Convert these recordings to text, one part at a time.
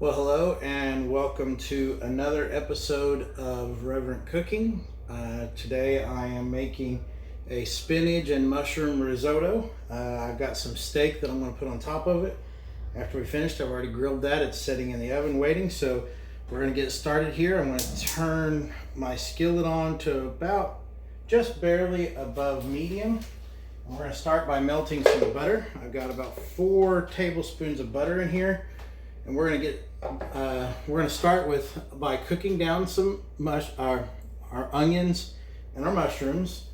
Well, hello and welcome to another episode of Reverent Cooking. Today I am making a spinach and mushroom risotto. I've got some steak that I'm going to put on top of it. After we finished, I've already grilled that. It's sitting in the oven waiting, so we're going to get started here. I'm going to turn my skillet on to about just barely above medium. We're going to start by melting some butter. I've got about 4 tablespoons of butter in here. And we're going to start by cooking down some our onions and our mushrooms.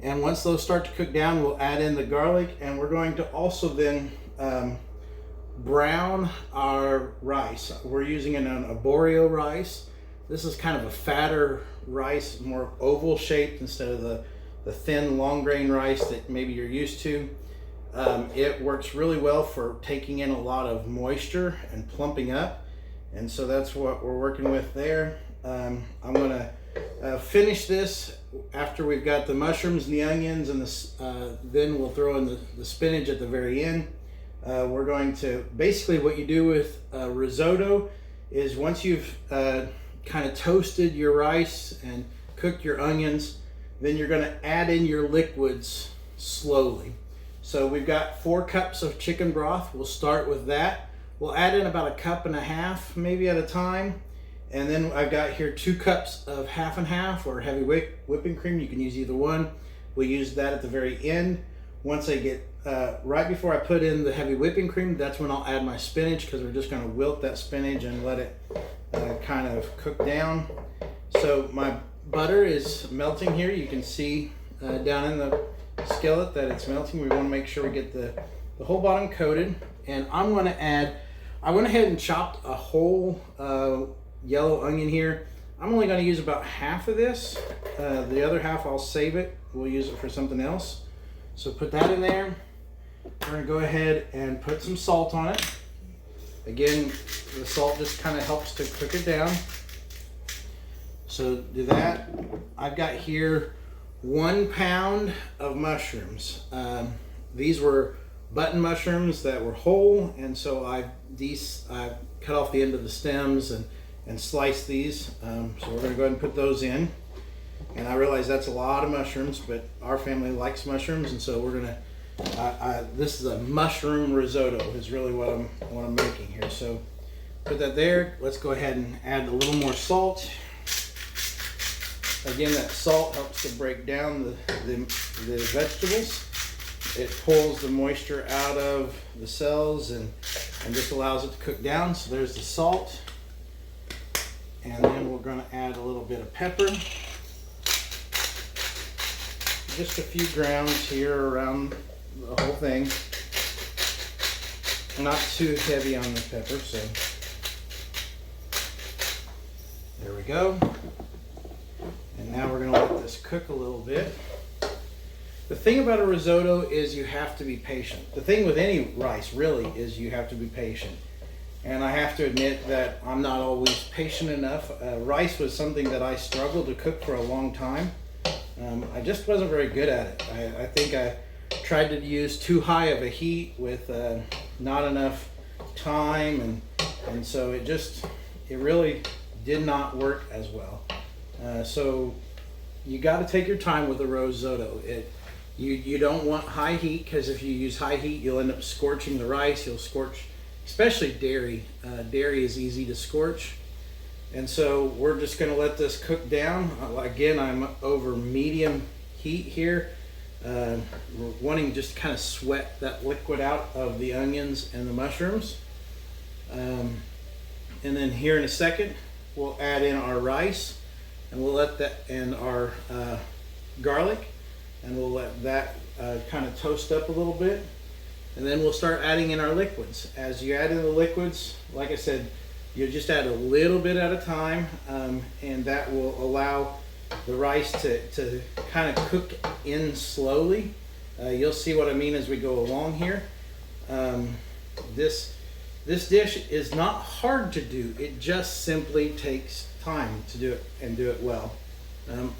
And once those start to cook down, we'll add in the garlic, and we're going to also then brown our rice. We're using an Arborio rice. This is kind of a fatter rice, more oval shaped instead of the thin long grain rice that maybe you're used to. It works really well for taking in a lot of moisture and plumping up, and so that's what we're working with there. I'm going to finish this after we've got the mushrooms and the onions, and then we'll throw in the spinach at the very end. We're going to, basically what you do with risotto is once you've kind of toasted your rice and cooked your onions, then you're going to add in your liquids slowly. So we've got 4 cups of chicken broth. We'll start with that. We'll add in about 1.5 cups maybe at a time. And then I've got here 2 cups of half and half or heavy whipping cream. You can use either one. We'll use that at the very end. Once I get, right before I put in the heavy whipping cream, that's when I'll add my spinach, because we're just going to wilt that spinach and let it kind of cook down. So my butter is melting here. You can see down in the skillet that it's melting. We want to make sure we get the whole bottom coated. And I went ahead and chopped a whole yellow onion here. I'm only going to use about half of this. The other half I'll save it. We'll use it for something else. So put that in there. We're going to go ahead and put some salt on it. Again, the salt just kind of helps to cook it down. So do that. I've got here 1 pound of mushrooms. These were button mushrooms that were whole, and so I cut off the end of the stems and sliced these. So we're going to go ahead and put those in. And I realize that's a lot of mushrooms, but our family likes mushrooms, and so we're going to. This is a mushroom risotto. Is really what I'm making here. So put that there. Let's go ahead and add a little more salt. Again, that salt helps to break down the vegetables. It pulls the moisture out of the cells and just allows it to cook down. So there's the salt. And then we're going to add a little bit of pepper. Just a few grounds here around the whole thing. Not too heavy on the pepper, so there we go. And now we're going to let this cook a little bit. The thing about a risotto is you have to be patient. The thing with any rice really is you have to be patient. And I have to admit that I'm not always patient enough. Rice was something that I struggled to cook for a long time. I just wasn't very good at it. I think I tried to use too high of a heat with not enough time, and so it really did not work as well. So you got to take your time with a risotto. You don't want high heat, because if you use high heat, you'll end up scorching the rice. You'll scorch, especially dairy. Dairy is easy to scorch. And so we're just going to let this cook down. Again, I'm over medium heat here. We're wanting just to kind of sweat that liquid out of the onions and the mushrooms. And then here in a second, we'll add in our rice. And we'll let that, and our garlic, and we'll let that kind of toast up a little bit. And then we'll start adding in our liquids. As you add in the liquids, like I said, you just add a little bit at a time, and that will allow the rice to kind of cook in slowly. You'll see what I mean as we go along here. This dish is not hard to do. It just simply takes time to do it and do it well.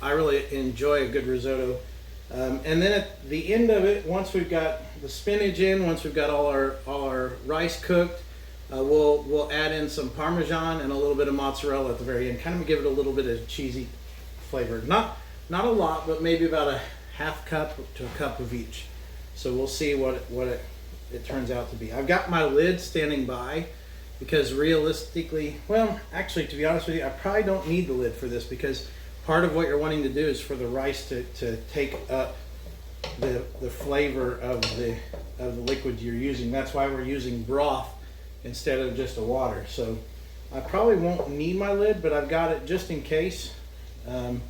I really enjoy a good risotto. And then at the end of it, once we've got the spinach in, once we've got all our rice cooked, We'll add in some Parmesan and a little bit of mozzarella at the very end, kind of give it a little bit of cheesy flavor. Not a lot, but maybe about a half cup to a cup of each. So we'll see what it turns out to be. I've got my lid standing by because realistically, well, actually, to be honest with you, I probably don't need the lid for this, because part of what you're wanting to do is for the rice to take up the flavor of the liquid you're using. That's why we're using broth instead of just a water. So I probably won't need my lid, but I've got it just in case, and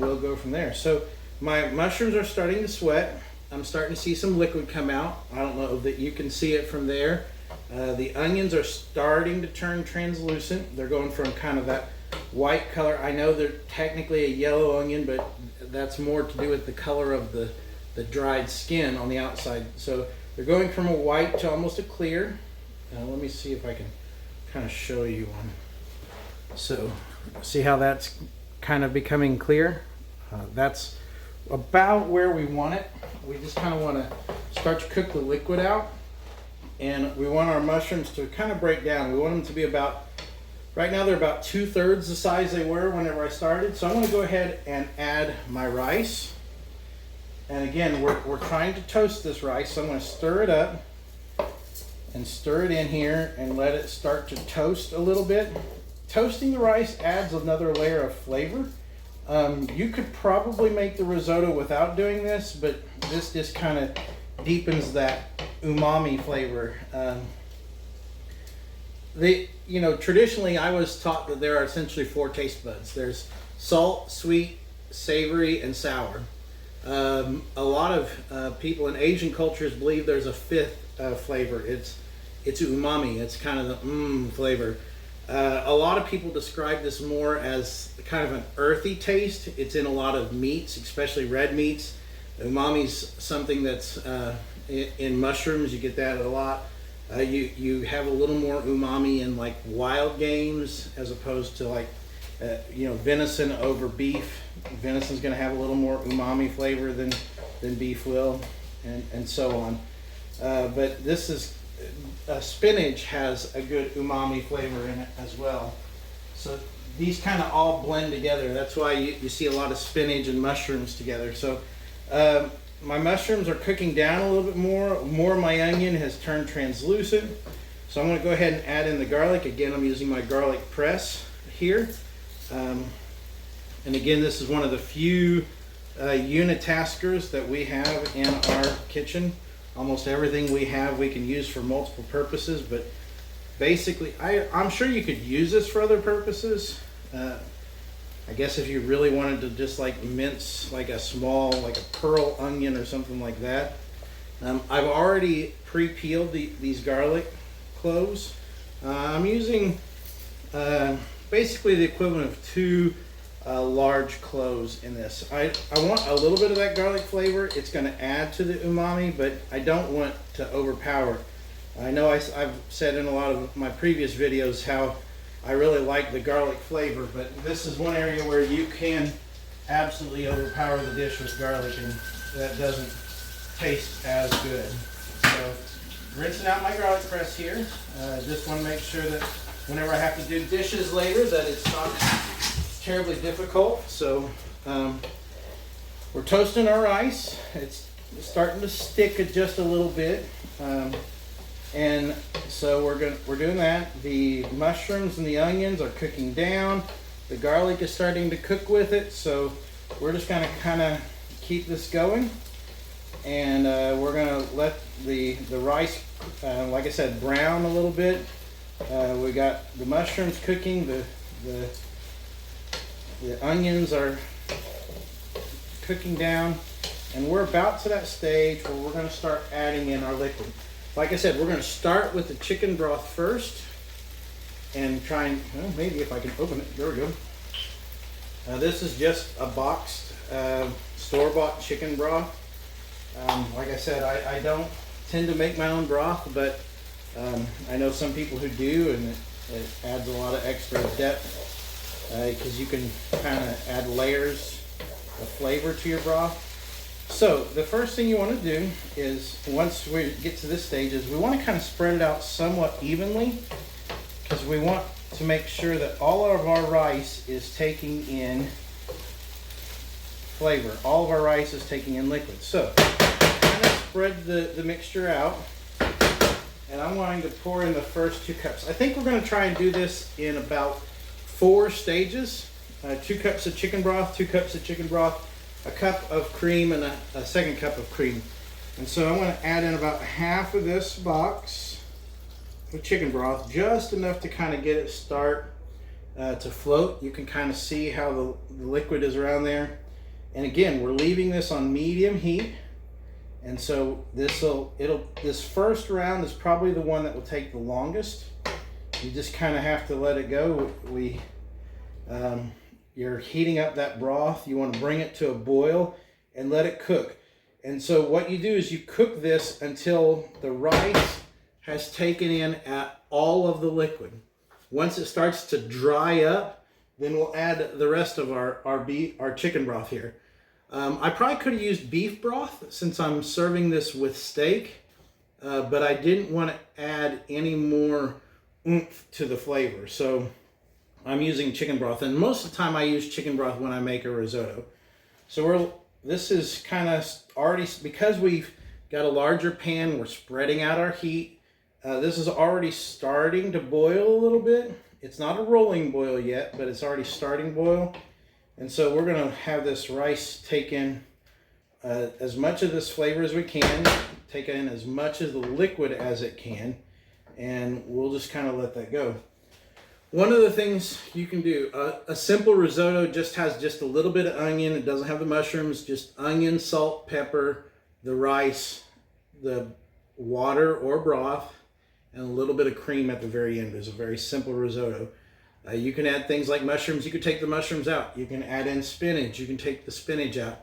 we'll go from there. So my mushrooms are starting to sweat. I'm starting to see some liquid come out. I don't know that you can see it from there. The onions are starting to turn translucent. They're going from kind of that white color. I know they're technically a yellow onion, but that's more to do with the color of the dried skin on the outside. So they're going from a white to almost a clear. Let me see if I can kind of show you one. So see how that's kind of becoming clear? That's about where we want it. We just kind of want to start to cook the liquid out, and we want our mushrooms to kind of break down. We want them to be about, right now they're about 2/3 the size they were whenever I started. So I'm going to go ahead and add my rice. And again, we're trying to toast this rice, so I'm going to stir it up and stir it in here and let it start to toast a little bit. Toasting the rice adds another layer of flavor. You could probably make the risotto without doing this, but this just kind of deepens that umami flavor. Traditionally I was taught that there are essentially 4 taste buds. There's salt, sweet, savory, and sour. A lot of people in Asian cultures believe there's a 5th flavor. It's umami. It's kind of the flavor. A lot of people describe this more as kind of an earthy taste. It's in a lot of meats, especially red meats. Umami's something that's in mushrooms. You get that a lot. You have a little more umami in like wild games as opposed to like venison over beef. Venison's going to have a little more umami flavor than beef will, and so on. But this is spinach has a good umami flavor in it as well. So these kind of all blend together. That's why you see a lot of spinach and mushrooms together. So my mushrooms are cooking down a little bit more. More of my onion has turned translucent. So I'm going to go ahead and add in the garlic. Again, I'm using my garlic press here. And again, this is one of the few unitaskers that we have in our kitchen. Almost everything we have we can use for multiple purposes, but basically I'm sure you could use this for other purposes. I guess if you really wanted to just like mince like a small, like a pearl onion or something like that. I've already pre-peeled these garlic cloves. I'm using basically the equivalent of 2 large cloves in this. I want a little bit of that garlic flavor. It's going to add to the umami, but I don't want to overpower. I know I've said in a lot of my previous videos how I really like the garlic flavor, but this is one area where you can absolutely overpower the dish with garlic, and that doesn't taste as good. So rinsing out my garlic press here. Just want to make sure that whenever I have to do dishes later that it's not terribly difficult. So we're toasting our rice. It's starting to stick just a little bit, and so we're doing that. The mushrooms and the onions are cooking down. The garlic is starting to cook with it. So we're just gonna kind of keep this going, and we're gonna let the rice, like I said, brown a little bit. We got the mushrooms cooking. The onions are cooking down, and we're about to that stage where we're going to start adding in our liquid. Like I said, we're going to start with the chicken broth first and try and, well, maybe if I can open it. There we go. This is just a boxed store-bought chicken broth. Like I said, I don't tend to make my own broth, but I know some people who do, and it adds a lot of extra depth. Because you can kind of add layers of flavor to your broth. So the first thing you want to do is, once we get to this stage, is we want to kind of spread it out somewhat evenly, because we want to make sure that all of our rice is taking in flavor. All of our rice is taking in liquid. So kind of spread the mixture out, and I'm going to pour in the first 2 cups. I think we're going to try and do this in about 4 stages. 2 cups of chicken broth, 2 cups of chicken broth, a cup of cream, and a second cup of cream. And so I'm going to add in about half of this box of chicken broth, just enough to kind of get it start to float. You can kind of see how the liquid is around there. And again, we're leaving this on medium heat. And so this first round is probably the one that will take the longest. You just kind of have to let it go. You're heating up that broth. You want to bring it to a boil and let it cook. And so what you do is you cook this until the rice has taken in at all of the liquid. Once it starts to dry up, then we'll add the rest of our chicken broth here. I probably could have used beef broth since I'm serving this with steak, but I didn't want to add any more oomph to the flavor. So I'm using chicken broth, and most of the time I use chicken broth when I make a risotto. So this is kind of already, because we've got a larger pan, we're spreading out our heat. This is already starting to boil a little bit. It's not a rolling boil yet, but it's already starting boil. And so we're going to have this rice take in as much of this flavor as we can, take in as much of the liquid as it can, and we'll just kind of let that go. One of the things you can do, a simple risotto just has just a little bit of onion. It doesn't have the mushrooms, just onion, salt, pepper, the rice, the water or broth, and a little bit of cream at the very end. It's a very simple risotto. You can add things like mushrooms. You can take the mushrooms out. You can add in spinach. You can take the spinach out.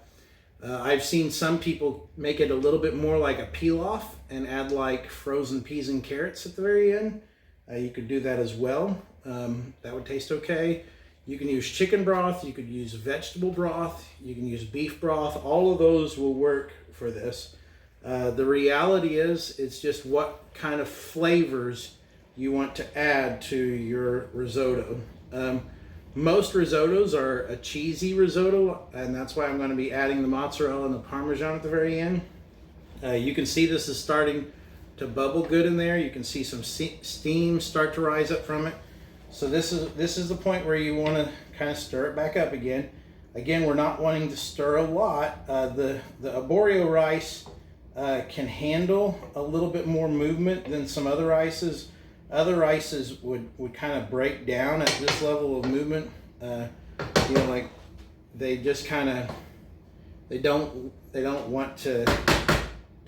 I've seen some people make it a little bit more like a pilaf and add like frozen peas and carrots at the very end. You could do that as well. That would taste okay. You can use chicken broth. You could use vegetable broth. You can use beef broth. All of those will work for this. The reality is, it's just what kind of flavors you want to add to your risotto. Most risottos are a cheesy risotto, and that's why I'm going to be adding the mozzarella and the Parmesan at the very end. You can see this is starting to bubble good in there. You can see some steam start to rise up from it. So this is the point where you want to kind of stir it back up again. Again, we're not wanting to stir a lot. The Arborio rice can handle a little bit more movement than some other rices. Other rices would kind of break down at this level of movement. Like they just kind of, they don't want to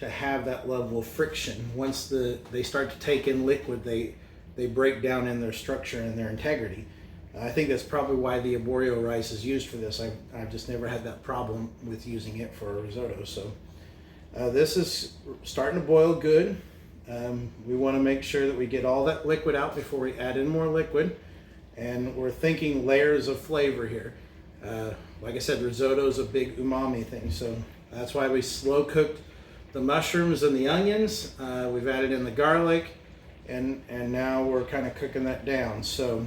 have that level of friction. Once they start to take in liquid, they break down in their structure and their integrity. I think that's probably why the Arborio rice is used for this. I've just never had that problem with using it for a risotto. So this is starting to boil good. We want to make sure that we get all that liquid out before we add in more liquid, and we're thinking layers of flavor here. Like I said, risotto is a big umami thing, so that's why we slow cooked the mushrooms and the onions. We've added in the garlic, and now we're kind of cooking that down. So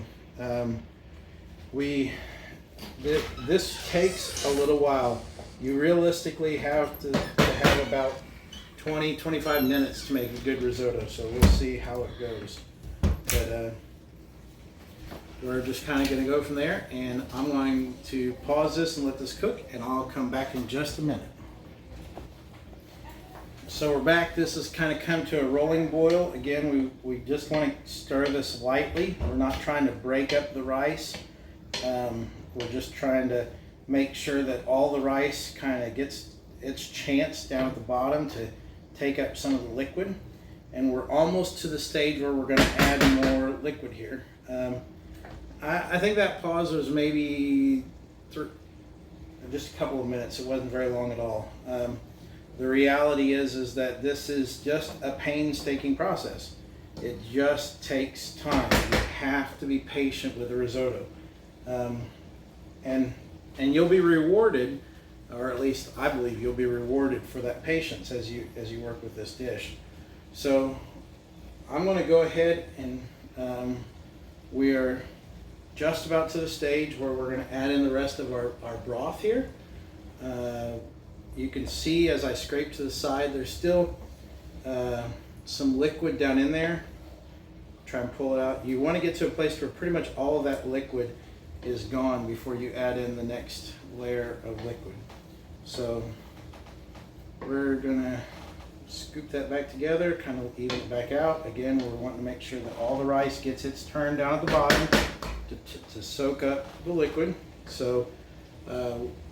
this takes a little while. You realistically have to have about 20-25 minutes to make a good risotto, so we'll see how it goes. But we're just kind of going to go from there, and I'm going to pause this and let this cook, and I'll come back in just a minute. So we're back. This has kind of come to a rolling boil. Again, we just want to stir this lightly. We're not trying to break up the rice. We're just trying to make sure that all the rice kind of gets its chance down at the bottom to take up some of the liquid. And we're almost to the stage where we're going to add more liquid here. I think that pause was maybe just a couple of minutes. It wasn't very long at all. The reality is that this is just a painstaking process. It just takes time. You have to be patient with a risotto. And you'll be rewarded or at least I believe you'll be rewarded for that patience as you work with this dish. So I'm going to go ahead and we are just about to the stage where we're going to add in the rest of our broth here. You can see as I scrape to the side, there's still some liquid down in there. Try and pull it out. You want to get to a place where pretty much all of that liquid is gone before you add in the next layer of liquid. So we're gonna scoop that back together, kind of even it back out. Again, we're wanting to make sure that all the rice gets its turn down at the bottom to soak up the liquid. So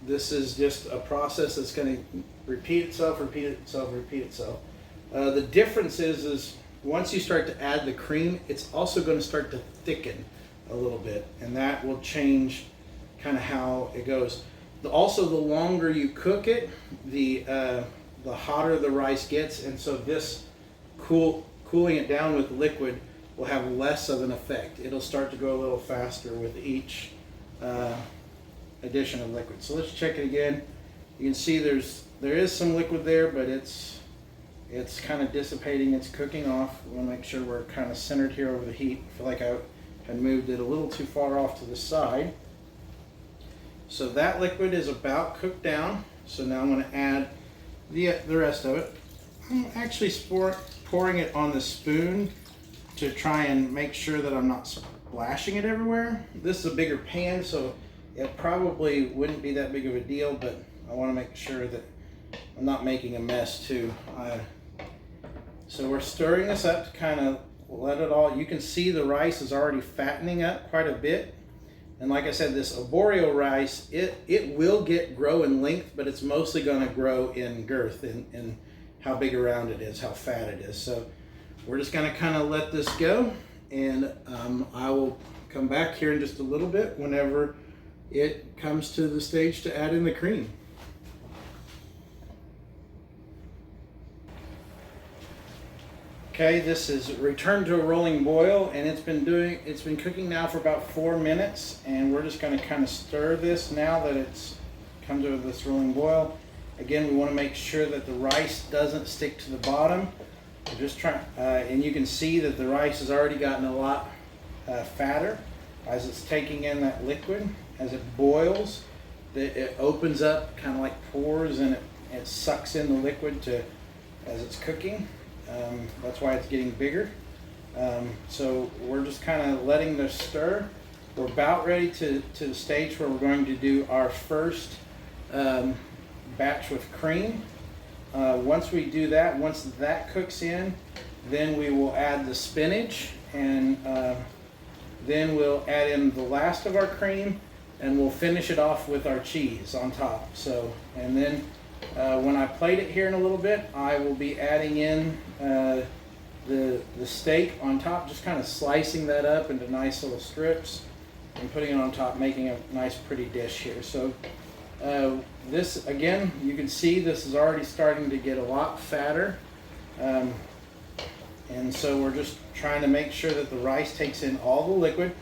this is just a process that's going to repeat itself, repeat itself, repeat itself. The difference is once you start to add the cream, it's also going to start to thicken a little bit, and that will change kind of how it goes. Also, the longer you cook it, the hotter the rice gets, and so this cooling it down with liquid will have less of an effect. It'll start to go a little faster with each addition of liquid. So let's check it again. You can see there is some liquid there, but it's kind of dissipating. It's cooking off. We want to make sure we're kind of centered here over the heat. I feel like I had moved it a little too far off to the side. So that liquid is about cooked down. So now I'm going to add the rest of it. I'm actually pouring it on the spoon to try and make sure that I'm not splashing it everywhere. This is a bigger pan, so it probably wouldn't be that big of a deal, but I want to make sure that I'm not making a mess too. So we're stirring this up to kind of let it all, you can see the rice is already fattening up quite a bit. And like I said, this arborio rice, it will grow in length, but it's mostly going to grow in girth and how big around it is, how fat it is. So we're just going to kind of let this go, and I will come back here in just a little bit whenever it comes to the stage to add in the cream. Okay, this is returned to a rolling boil, and it's been cooking now for about 4 minutes, and we're just going to kind of stir this now that it's come to this rolling boil. Again, we want to make sure that the rice doesn't stick to the bottom. We're just trying, and you can see that the rice has already gotten a lot fatter as it's taking in that liquid. As it boils, it opens up kind of like pores, and it sucks in the liquid as it's cooking. That's why it's getting bigger. So we're just kind of letting this stir. We're about ready to the stage where we're going to do our first batch with cream. Once we do that, once that cooks in, then we will add the spinach, and then we'll add in the last of our cream, and we'll finish it off with our cheese on top. So, and then when I plate it here in a little bit, I will be adding in the steak on top, just kind of slicing that up into nice little strips and putting it on top, making a nice pretty dish here. So this, again, you can see this is already starting to get a lot fatter. And so we're just trying to make sure that the rice takes in all the liquid.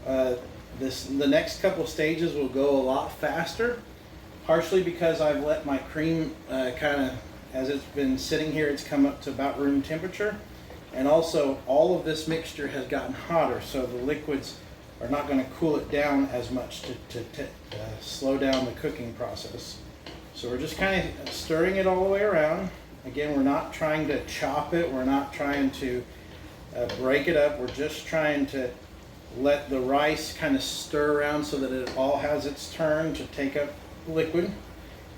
The next couple stages will go a lot faster, partially because I've let my cream kind of, as it's been sitting here, it's come up to about room temperature. And also all of this mixture has gotten hotter, so the liquids are not going to cool it down as much to slow down the cooking process. So we're just kind of stirring it all the way around. Again, we're not trying to chop it, we're not trying to break it up, we're just trying to let the rice kind of stir around so that it all has its turn to take up liquid.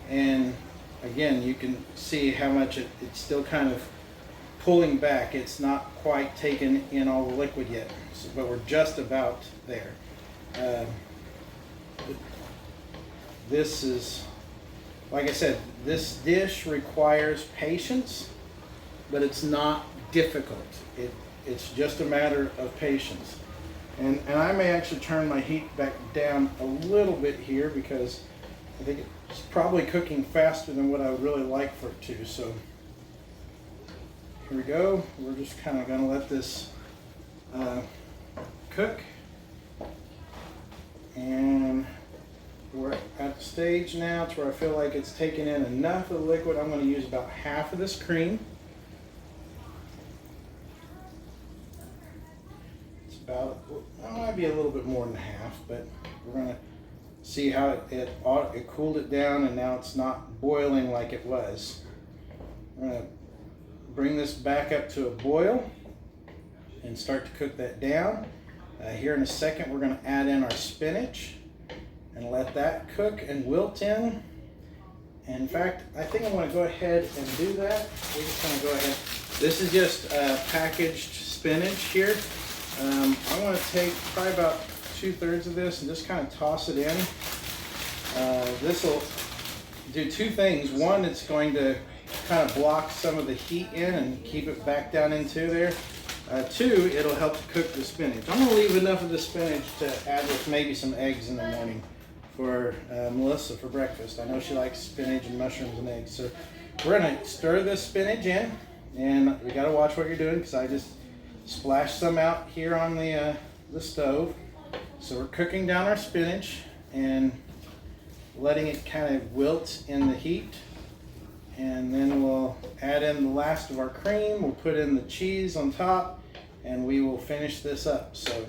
And again, you can see how much it's still kind of pulling back. It's not quite taken in all the liquid yet, but we're just about there. This is, like I said, this dish requires patience, but it's not difficult. It's just a matter of patience. And I may actually turn my heat back down a little bit here because I think it's probably cooking faster than what I would really like for it to. So here we go. We're just kind of going to let this cook. And we're at the stage now to where I feel like it's taken in enough of the liquid. I'm going to use about half of this cream. It's about, it might be a little bit more than half, but we're going to see how it cooled it down, and now it's not boiling like it was. We're going to bring this back up to a boil and start to cook that down. Here in a second, we're going to add in our spinach and let that cook and wilt in. And in fact, I think I'm going to go ahead and do that. We're just going to go ahead. This is just packaged spinach here. I'm going to take probably about 2/3 of this and just kind of toss it in. This will do two things. One, it's going to kind of block some of the heat in and keep it back down into there. Two, it'll help to cook the spinach. I'm going to leave enough of the spinach to add with maybe some eggs in the morning for Melissa for breakfast. I know she likes spinach and mushrooms and eggs. So we're going to stir this spinach in, and you got to watch what you're doing because I just splashed some out here on the stove. So we're cooking down our spinach and letting it kind of wilt in the heat. And then we'll add in the last of our cream. We'll put in the cheese on top, and we will finish this up. So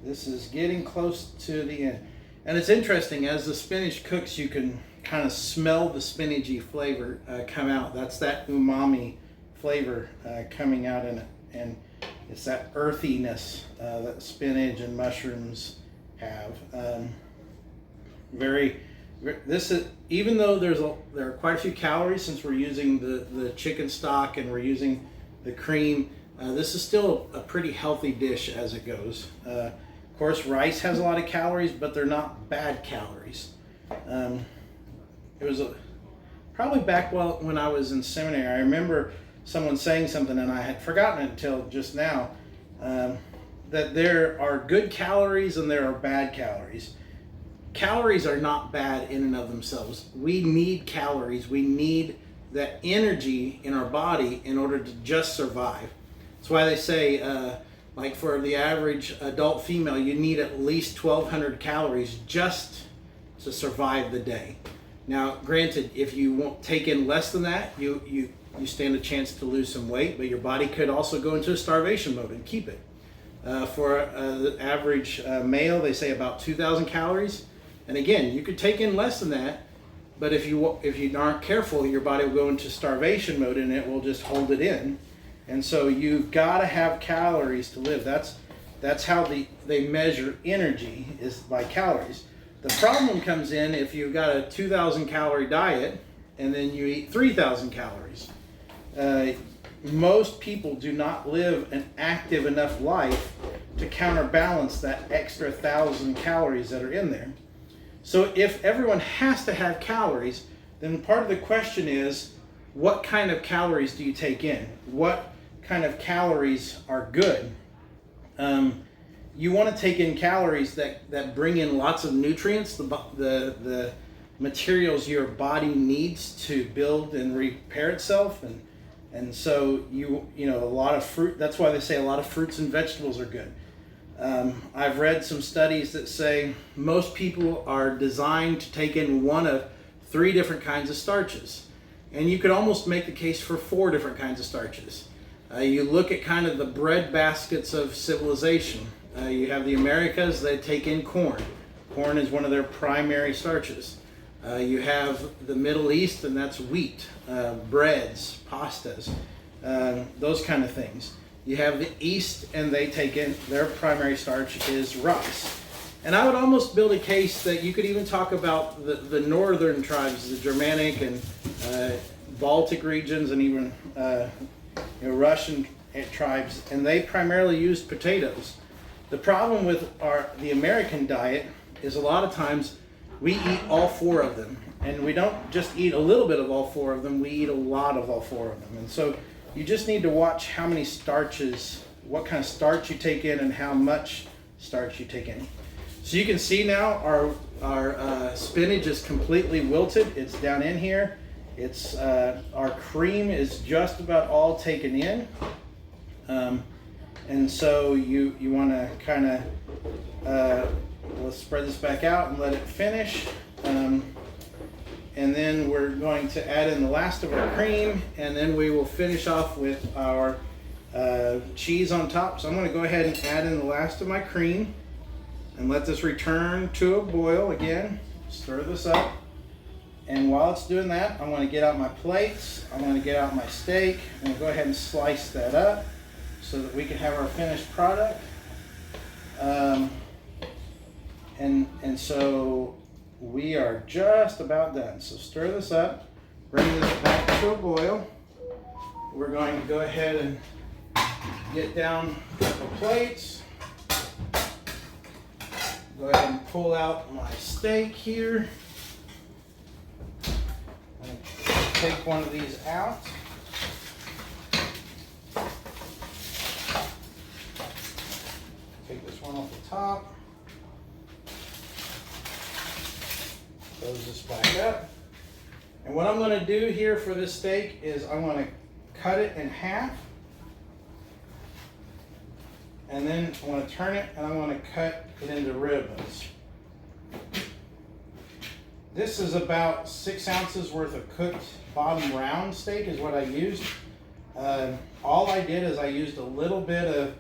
this is getting close to the end. And it's interesting, as the spinach cooks, you can kind of smell the spinachy flavor come out. That's that umami flavor coming out in it. And it's that earthiness that spinach and mushrooms have. This is, even though there are quite a few calories, since we're using the chicken stock and we're using the cream, this is still a pretty healthy dish as it goes. Of course, rice has a lot of calories, but they're not bad calories. It was probably back when I was in seminary. I remember someone saying something, and I had forgotten it until just now, that there are good calories and there are bad calories. Calories are not bad in and of themselves. We need calories. We need that energy in our body in order to just survive. That's why they say, like for the average adult female, you need at least 1,200 calories just to survive the day. Now, granted, if you won't take in less than that, you stand a chance to lose some weight, but your body could also go into a starvation mode and keep it. For the average male, they say about 2,000 calories. And again, you could take in less than that, but if you aren't careful, your body will go into starvation mode and it will just hold it in. And so you've got to have calories to live. That's how they measure energy, is by calories. The problem comes in if you've got a 2,000 calorie diet and then you eat 3,000 calories. Most people do not live an active enough life to counterbalance that extra 1,000 calories that are in there. So if everyone has to have calories, then part of the question is, what kind of calories do you take in? What kind of calories are good? You want to take in calories that bring in lots of nutrients, the materials your body needs to build and repair itself, and so you know a lot of fruit. That's why they say a lot of fruits and vegetables are good. I've read some studies that say most people are designed to take in one of 3 different kinds of starches. And you could almost make the case for 4 different kinds of starches. You look at kind of the bread baskets of civilization. You have the Americas, they take in corn. Corn is one of their primary starches. You have the Middle East, and that's wheat, breads, pastas, those kind of things. You have the East, and they take in, their primary starch is rice. And I would almost build a case that you could even talk about the northern tribes, the Germanic and Baltic regions, and even Russian tribes, and they primarily used potatoes. The problem with the American diet is a lot of times we eat all 4 of them, and we don't just eat a little bit of all 4 of them, we eat a lot of all 4 of them. And so you just need to watch how many starches, what kind of starch you take in and how much starch you take in. So you can see now our spinach is completely wilted. It's down in here. It's our cream is just about all taken in. And so you want to kind of let's spread this back out and let it finish. And then we're going to add in the last of our cream, and then we will finish off with our cheese on top. So I'm going to go ahead and add in the last of my cream and let this return to a boil again. Stir this up. And while it's doing that, I'm going to get out my plates. I'm going to get out my steak. I'm going to go ahead and slice that up so that we can have our finished product. And so we are just about done. So stir this up, bring this back to a boil. We're going to go ahead and get down a couple plates. Go ahead and pull out my steak here. Take one of these out. Take this one off the top. Close this back up. And what I'm going to do here for this steak is I'm going to cut it in half. And then I'm going to turn it and I'm going to cut it into ribbons. This is about 6 ounces worth of cooked bottom round steak is what I used. All I did is I used a little bit of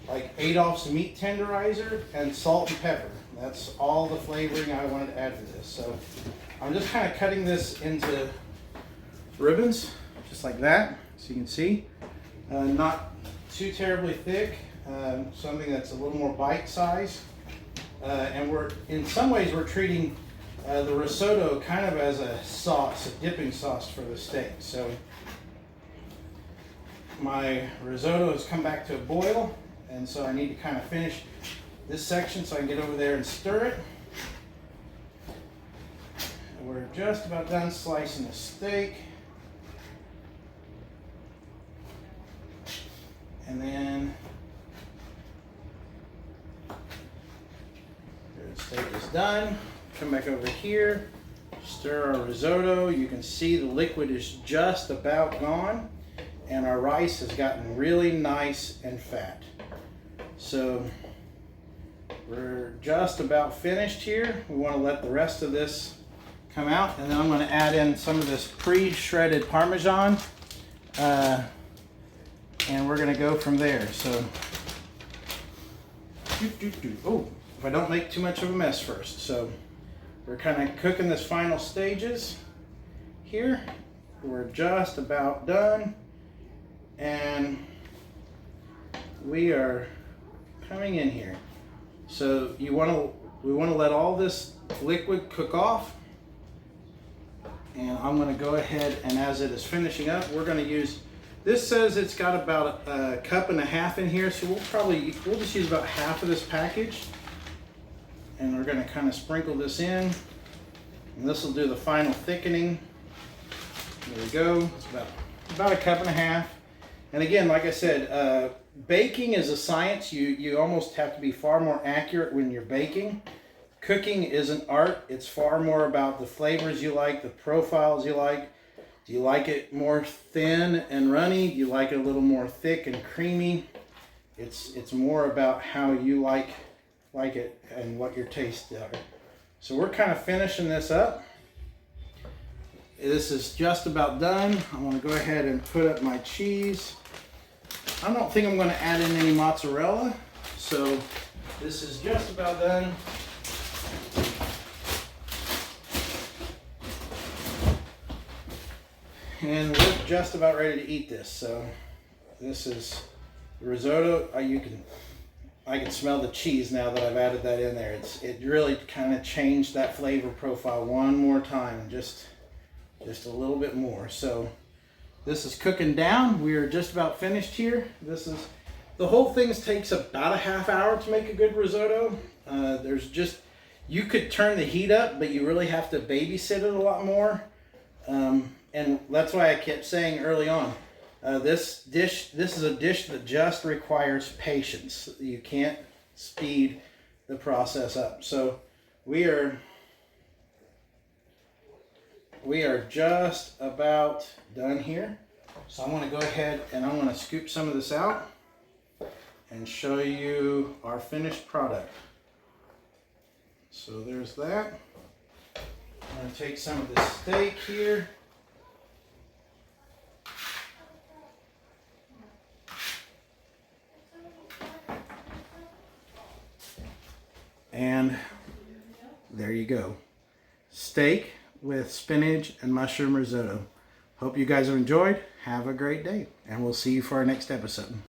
like Adolph's meat tenderizer and salt and pepper. That's all the flavoring I wanted to add to this. So I'm just kind of cutting this into ribbons, just like that, so you can see. Not too terribly thick, something that's a little more bite size. And in some ways we're treating the risotto kind of as a sauce, a dipping sauce for the steak. So my risotto has come back to a boil, and so I need to kind of finish this section so I can get over there and stir it. And we're just about done slicing the steak. And then the steak is done. Come back over here, stir our risotto. You can see the liquid is just about gone, and our rice has gotten really nice and fat. So we're just about finished here. We want to let the rest of this come out, and then I'm going to add in some of this pre-shredded Parmesan, and we're going to go from there. So, oh, if I don't make too much of a mess first. So we're kind of cooking this final stages here. We're just about done, and we are coming in here. So we want to let all this liquid cook off, and I'm going to go ahead, and as it is finishing up, we're going to use, this says it's got about a cup and a half in here, so we'll just use about half of this package, and we're going to kind of sprinkle this in, and this will do the final thickening. There we go. It's about a cup and a half. And again, like I said, baking is a science. You almost have to be far more accurate when you're baking. Cooking is an art. It's far more about the flavors you like, the profiles you like. Do you like it more thin and runny? Do you like it a little more thick and creamy? It's more about how you like it and what your tastes are. So we're kind of finishing this up. This is just about done. I want to go ahead and put up my cheese. I don't think I'm going to add in any mozzarella, so this is just about done. And we're just about ready to eat this. So this is risotto. I can smell the cheese now that I've added that in there. It really kind of changed that flavor profile one more time, just a little bit more. So this is cooking down. We are just about finished here. The whole thing takes about a half hour to make a good risotto. You could turn the heat up, but you really have to babysit it a lot more. And that's why I kept saying early on, this is a dish that just requires patience. You can't speed the process up. So we are just about done here. So I'm going to go ahead and I'm going to scoop some of this out and show you our finished product. So there's that. I'm going to take some of this steak here. And there you go. Steak with spinach and mushroom risotto. Hope you guys have enjoyed. Have a great day. And we'll see you for our next episode.